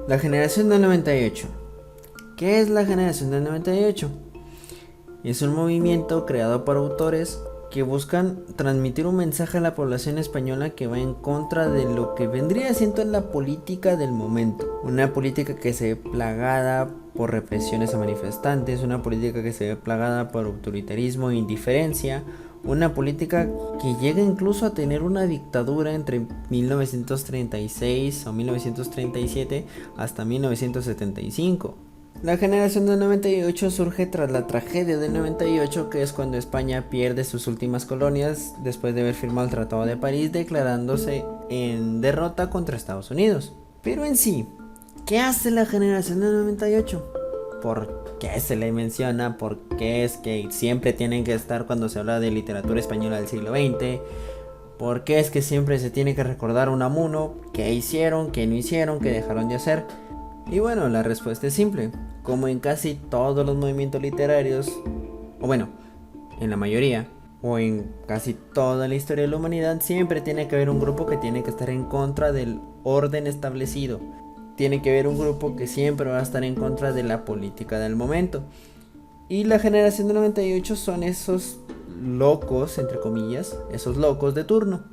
La generación del 98. ¿Qué es la generación del 98? Es un movimiento creado por autores que buscan transmitir un mensaje a la población española que va en contra de lo que vendría siendo la política del momento. Una política que se ve plagada por represiones a manifestantes, una política que se ve plagada por autoritarismo e indiferencia, una política que llega incluso a tener una dictadura entre 1936 o 1937 hasta 1975. La generación del 98 surge tras la tragedia del 98, que es cuando España pierde sus últimas colonias después de haber firmado el Tratado de París, declarándose en derrota contra Estados Unidos. Pero en sí, ¿qué hace la generación del 98? ¿Por qué se le menciona? ¿Por qué es que siempre tienen que estar cuando se habla de literatura española del siglo XX? ¿Por qué es que siempre se tiene que recordar a Unamuno? ¿Qué hicieron? ¿Qué no hicieron? ¿Qué dejaron de hacer? Y bueno, la respuesta es simple. Como en casi todos los movimientos literarios, o bueno, en la mayoría, o en casi toda la historia de la humanidad, siempre tiene que haber un grupo que tiene que estar en contra del orden establecido. Tiene que haber un grupo que siempre va a estar en contra de la política del momento. Y la generación del 98 son esos locos, entre comillas, esos locos de turno.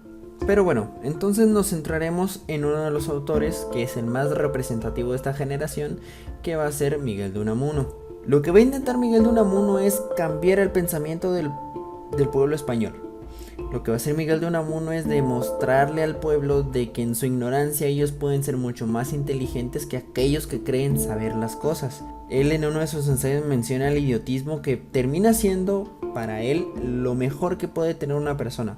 Pero bueno, entonces nos centraremos en uno de los autores que es el más representativo de esta generación, que va a ser Miguel de Unamuno. Lo que va a intentar Miguel de Unamuno es cambiar el pensamiento del pueblo español. Lo que va a hacer Miguel de Unamuno es demostrarle al pueblo de que en su ignorancia ellos pueden ser mucho más inteligentes que aquellos que creen saber las cosas. Él en uno de sus ensayos menciona el idiotismo, que termina siendo para él lo mejor que puede tener una persona.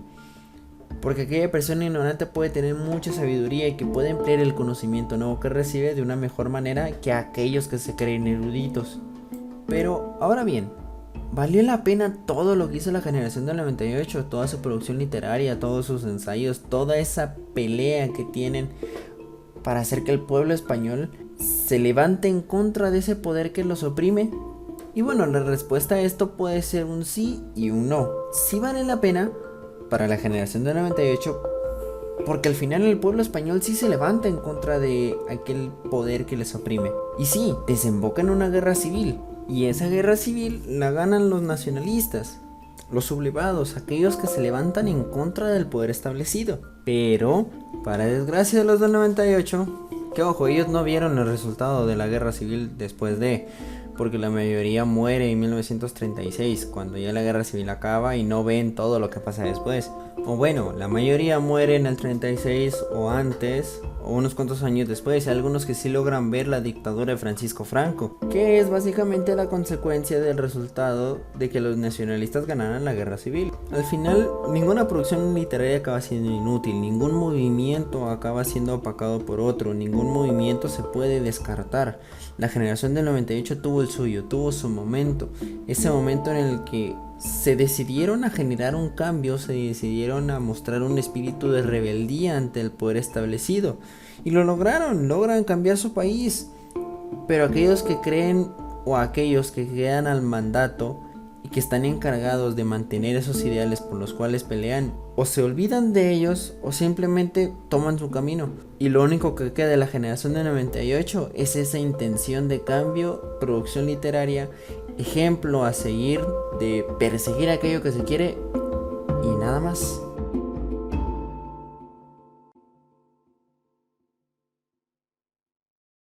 Porque aquella persona ignorante puede tener mucha sabiduría y que puede emplear el conocimiento nuevo que recibe de una mejor manera que aquellos que se creen eruditos. Pero ahora bien, ¿valió la pena todo lo que hizo la generación del 98? Toda su producción literaria, todos sus ensayos, toda esa pelea que tienen para hacer que el pueblo español se levante en contra de ese poder que los oprime. Y bueno, la respuesta a esto puede ser un sí y un no. Sí vale la pena para la generación del 98, porque al final el pueblo español sí se levanta en contra de aquel poder que les oprime. Y sí, desemboca en una guerra civil. Y esa guerra civil la ganan los nacionalistas, los sublevados, aquellos que se levantan en contra del poder establecido. Pero, para desgracia de los del 98, que ojo, ellos no vieron el resultado de la guerra civil después de... porque la mayoría muere en 1936, cuando ya la guerra civil acaba, y no ven todo lo que pasa después. O bueno, la mayoría muere en el 36 o antes, o unos cuantos años después. Hay algunos que sí logran ver la dictadura de Francisco Franco, que es básicamente la consecuencia del resultado de que los nacionalistas ganaran la guerra civil. Al final, ninguna producción literaria acaba siendo inútil, ningún movimiento acaba siendo opacado por otro, ningún movimiento se puede descartar. La generación del 98 tuvo el suyo, tuvo su momento, ese momento en el que se decidieron a generar un cambio, se decidieron a mostrar un espíritu de rebeldía ante el poder establecido, y lo lograron, logran cambiar su país. Pero aquellos que creen o aquellos que quedan al mandato y que están encargados de mantener esos ideales por los cuales pelean, o se olvidan de ellos o simplemente toman su camino. Y lo único que queda de la generación de 98 es esa intención de cambio, producción literaria, ejemplo a seguir, de perseguir aquello que se quiere, y nada más.